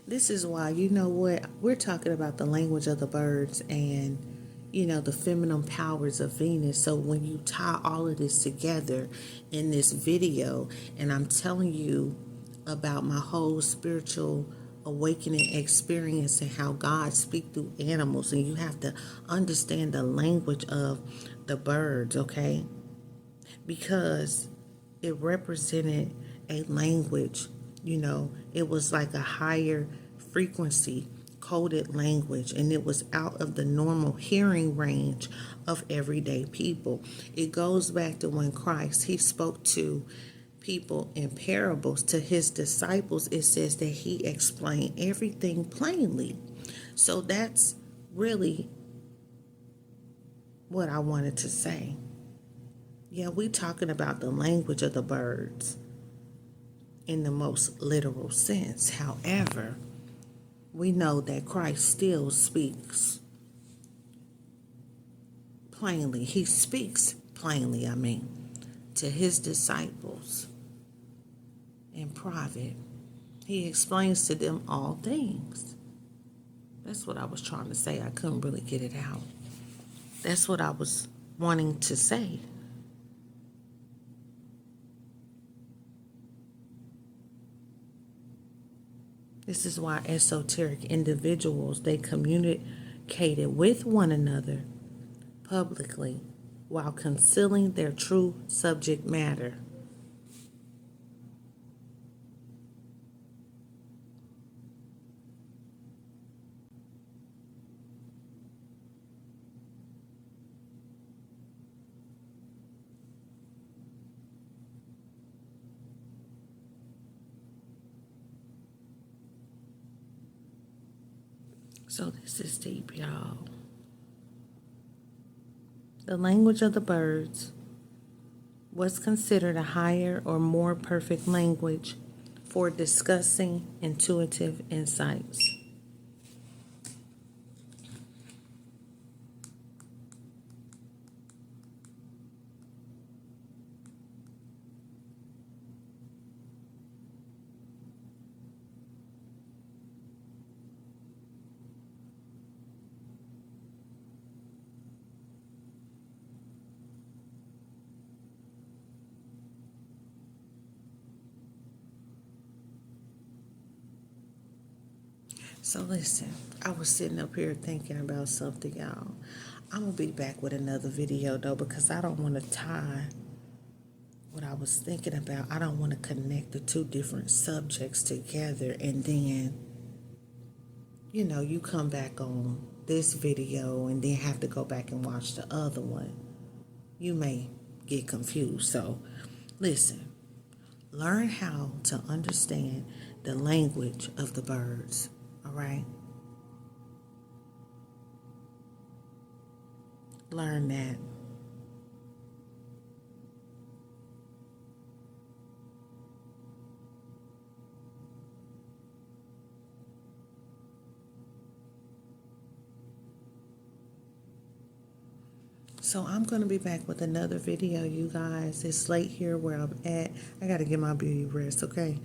This is why, you know what, we're talking about the language of the birds and, the feminine powers of Venus. So when you tie all of this together in this video, and I'm telling you about my whole spiritual awakening experience and how God speaks through animals, and you have to understand the language of the birds, okay? Because it represented a language, it was like a higher frequency coded language, and it was out of the normal hearing range of everyday people. It goes back to when Christ, he spoke to people in parables to his disciples. It says that he explained everything plainly. So that's really what I wanted to say. Yeah, we talking about the language of the birds in the most literal sense. However, we know that Christ still speaks plainly. He speaks plainly, to his disciples in private. He explains to them all things. That's what I was trying to say. I couldn't really get it out. That's what I was wanting to say. This is why esoteric individuals, they communicated with one another publicly while concealing their true subject matter. So this is deep, y'all. The language of the birds was considered a higher or more perfect language for discussing intuitive insights. So listen, I was sitting up here thinking about something, y'all. I'm going to be back with another video, though, because I don't want to tie what I was thinking about. I don't want to connect the two different subjects together, and then, you come back on this video and then have to go back and watch the other one. You may get confused. So listen, learn how to understand the language of the birds. All right? Learn that. So I'm going to be back with another video, you guys. It's late here where I'm at. I got to get my beauty rest, okay?